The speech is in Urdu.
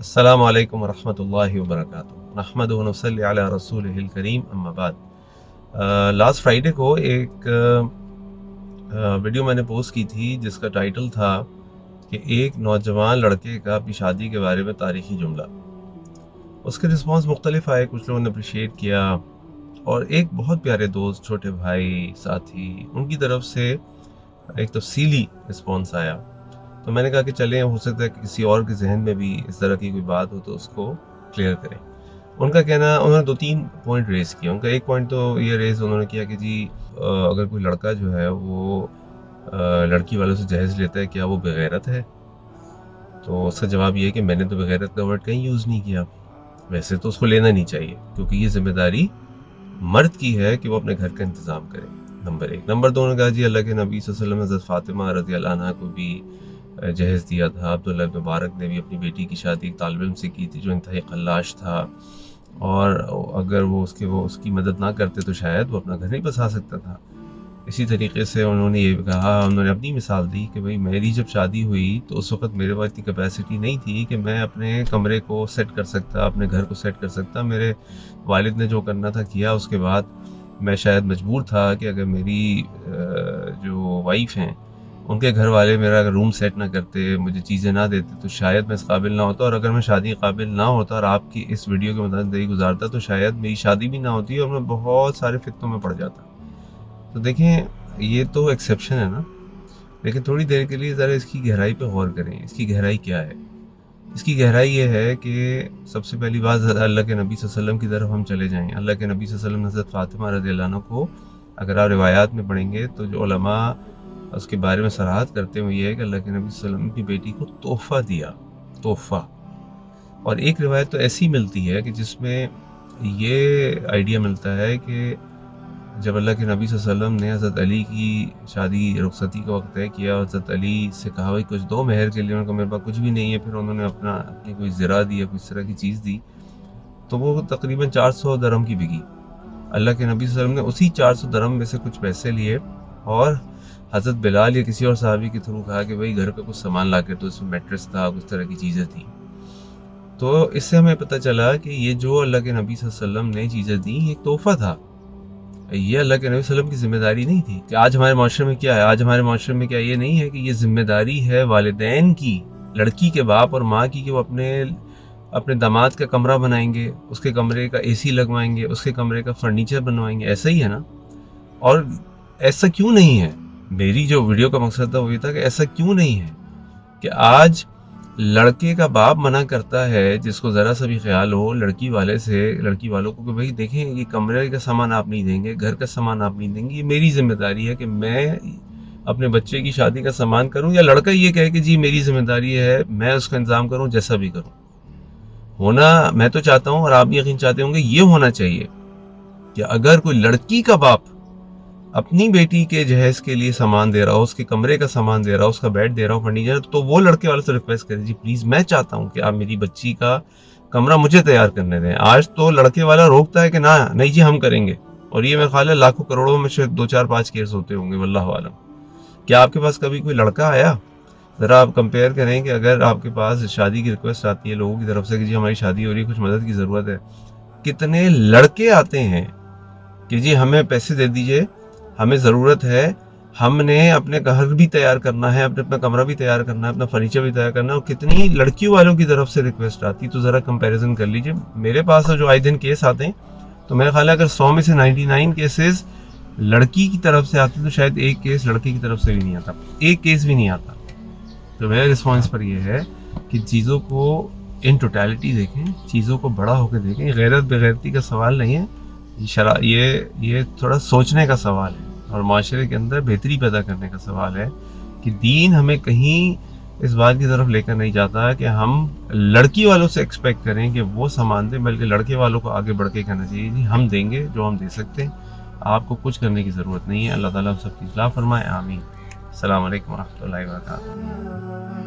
السلام علیکم ورحمۃ اللہ وبرکاتہ نحمد و نصلی علی رسول الکریم اما بعد۔ لاسٹ فرائیڈے کو ایک ویڈیو میں نے پوسٹ کی تھی جس کا ٹائٹل تھا کہ ایک نوجوان لڑکے کا اپنی شادی کے بارے میں تاریخی جملہ۔ اس کے رسپانس مختلف آئے، کچھ لوگوں نے اپریشیٹ کیا، اور ایک بہت پیارے دوست، چھوٹے بھائی، ساتھی، ان کی طرف سے ایک تفصیلی رسپانس آیا۔ تو میں نے کہا کہ چلیں، ہو سکتا ہے کہ کسی اور کے ذہن میں بھی اس طرح کی کوئی بات ہو تو اس کو کلیئر کریں۔ ان کا کہنا، انہوں نے 2-3 پوائنٹ ریز کیا۔ ان کا ایک پوائنٹ تو یہ ریز انہوں نے کیا کہ جی اگر کوئی لڑکا جو ہے وہ لڑکی والوں سے جہیز لیتا ہے، کیا وہ بغیرت ہے؟ تو اس کا جواب یہ ہے کہ میں نے تو بغیرت کا ورڈ کہیں یوز نہیں کیا، ویسے تو اس کو لینا نہیں چاہیے، کیونکہ یہ ذمہ داری مرد کی ہے کہ وہ اپنے گھر کا انتظام کرے، نمبر 1۔ نمبر 2 نے کہا جی اللہ کے نبی صلی اللہ علیہ وسلم نے حضرت فاطمہ رضی اللہ عنہ کو بھی جہیز دیا تھا، عبداللہ بن مبارک نے بھی اپنی بیٹی کی شادی ایک طالب علم سے کی تھی جو انتہائی قلاش تھا، اور اگر وہ اس کی مدد نہ کرتے تو شاید وہ اپنا گھر نہیں بسا سکتا تھا۔ اسی طریقے سے انہوں نے یہ کہا، انہوں نے اپنی مثال دی کہ بھئی میری جب شادی ہوئی تو اس وقت میرے پاس اتنی کیپیسٹی نہیں تھی کہ میں اپنے کمرے کو سیٹ کر سکتا، اپنے گھر کو سیٹ کر سکتا۔ میرے والد نے جو کرنا تھا کیا، اس کے بعد میں شاید مجبور تھا کہ اگر میری جو وائف ہیں ان کے گھر والے میرا اگر روم سیٹ نہ کرتے، مجھے چیزیں نہ دیتے، تو شاید میں اس قابل نہ ہوتا، اور اگر میں شادی قابل نہ ہوتا اور آپ کی اس ویڈیو کے مطابق زندگی گزارتا تو شاید میری شادی بھی نہ ہوتی اور میں بہت سارے فتنوں میں پڑ جاتا۔ تو دیکھیں، یہ تو ایکسیپشن ہے نا، لیکن تھوڑی دیر کے لیے ذرا اس کی گہرائی پہ غور کریں۔ اس کی گہرائی کیا ہے؟ اس کی گہرائی یہ ہے کہ سب سے پہلی بات اللہ کے نبی صلی اللہ علیہ وسلم کی طرف ہم چلے جائیں۔ اللہ کے نبی صلی اللہ علیہ وسلم نے حضرت فاطمہ رضی اللہ عنہ کو، اگر آپ روایات میں پڑھیں گے تو جو علماء اس کے بارے میں صراحت کرتے ہیں وہ یہ ہے کہ اللہ کے نبی صلی اللہ علیہ وسلم کی بیٹی کو تحفہ دیا، تحفہ۔ اور ایک روایت تو ایسی ملتی ہے کہ جس میں یہ آئیڈیا ملتا ہے کہ جب اللہ کے نبی صلی اللہ علیہ وسلم نے حضرت علی کی شادی رخصتی کا وقت طے کیا، حضرت علی سے کہا بھائی کچھ دو مہر کے لیے، انہوں نے کہا میرے پاس کچھ بھی نہیں ہے، پھر انہوں نے اپنی کوئی زرہ دی یا کوئی اس طرح کی چیز دی، تو وہ تقریباً 400 درہم کی بکی۔ اللہ کے نبی صلی اللہ علیہ وسلم نے اسی 400 درہم میں سے کچھ پیسے لیے اور حضرت بلال یا کسی اور صحابی کے تھرو کہا کہ بھائی گھر کا کچھ سامان لا کے، تو اس میں میٹرس تھا، کچھ طرح کی چیزیں تھیں۔ تو اس سے ہمیں پتہ چلا کہ یہ جو اللہ کے نبی صلی اللہ علیہ وسلم نے چیزیں دیں یہ ایک تحفہ تھا، یہ اللہ کے نبی صلی اللہ علیہ وسلم کی ذمہ داری نہیں تھی۔ کہ آج ہمارے معاشرے میں کیا ہے؟ آج ہمارے معاشرے میں کیا یہ نہیں ہے کہ یہ ذمہ داری ہے والدین کی، لڑکی کے باپ اور ماں کی، کہ وہ اپنے داماد کا کمرہ بنائیں گے، اس کے کمرے کا اے سی لگوائیں گے، اس کے کمرے کا فرنیچر بنوائیں گے؟ ایسا ہی ہے نا؟ اور ایسا کیوں نہیں ہے؟ میری جو ویڈیو کا مقصد تھا وہ یہ تھا کہ ایسا کیوں نہیں ہے کہ آج لڑکے کا باپ منع کرتا ہے، جس کو ذرا سا بھی خیال ہو لڑکی والوں کو، کہ بھئی دیکھیں یہ کمرے کا سامان آپ نہیں دیں گے، گھر کا سامان آپ نہیں دیں گے، یہ میری ذمہ داری ہے کہ میں اپنے بچے کی شادی کا سامان کروں، یا لڑکا یہ کہے کہ جی میری ذمہ داری ہے میں اس کا انتظام کروں جیسا بھی کروں۔ ہونا میں تو چاہتا ہوں، اور آپ بھی یقین چاہتے ہوں گے، یہ ہونا چاہیے کہ اگر کوئی لڑکی کا باپ اپنی بیٹی کے جہیز کے لیے سامان دے رہا ہو، اس کے کمرے کا سامان دے رہا ہو، اس کا بیڈ دے رہا ہو، فرنیچر، تو وہ لڑکے والوں سے ریکویسٹ کرے جی پلیز میں چاہتا ہوں کہ آپ میری بچی کا کمرہ مجھے تیار کرنے دیں۔ آج تو لڑکے والا روکتا ہے کہ نہیں جی ہم کریں گے، اور یہ میرے خیال ہے لاکھوں کروڑوں میں سے 2-4-5 کیس ہوتے ہوں گے، واللہ عالم۔ کیا آپ کے پاس کبھی کوئی لڑکا آیا؟ ذرا آپ کمپیئر کریں کہ اگر آپ کے پاس شادی کی ریکویسٹ آتی ہے لوگوں کی طرف سے کہ جی ہماری شادی ہو رہی ہے، کچھ مدد کی ضرورت ہے، کتنے لڑکے آتے ہیں کہ جی ہمیں پیسے دے دیجئے، ہمیں ضرورت ہے، ہم نے اپنے گھر بھی تیار کرنا ہے، اپنا کمرہ بھی تیار کرنا ہے، اپنا فرنیچر بھی تیار کرنا ہے، اور کتنی لڑکیوں والوں کی طرف سے ریکویسٹ آتی، تو ذرا کمپیریزن کر لیجئے۔ میرے پاس جو آئے دن کیس آتے ہیں تو میرا خیال ہے اگر 100 میں سے 99 کیسز لڑکی کی طرف سے آتے تو شاید ایک کیس لڑکی کی طرف سے بھی نہیں آتا، ایک کیس بھی نہیں آتا۔ تو میرا رسپانس پر یہ ہے کہ چیزوں کو ان ٹوٹیلٹی دیکھیں، چیزوں کو بڑا ہو کے دیکھیں۔ غیرت بغیرتی کا سوال نہیں ہے، یہ تھوڑا سوچنے کا سوال ہے، اور معاشرے کے اندر بہتری پیدا کرنے کا سوال ہے کہ دین ہمیں کہیں اس بات کی طرف لے کر نہیں جاتا کہ ہم لڑکی والوں سے ایکسپیکٹ کریں کہ وہ سامان دیں، بلکہ لڑکے والوں کو آگے بڑھ کے کہنا چاہیے جی ہم دیں گے جو ہم دے سکتے ہیں، آپ کو کچھ کرنے کی ضرورت نہیں ہے۔ اللہ تعالیٰ ہم سب کی اصلاح فرمائے، آمین۔ السلام علیکم ورحمۃ اللہ وبرکاتہ۔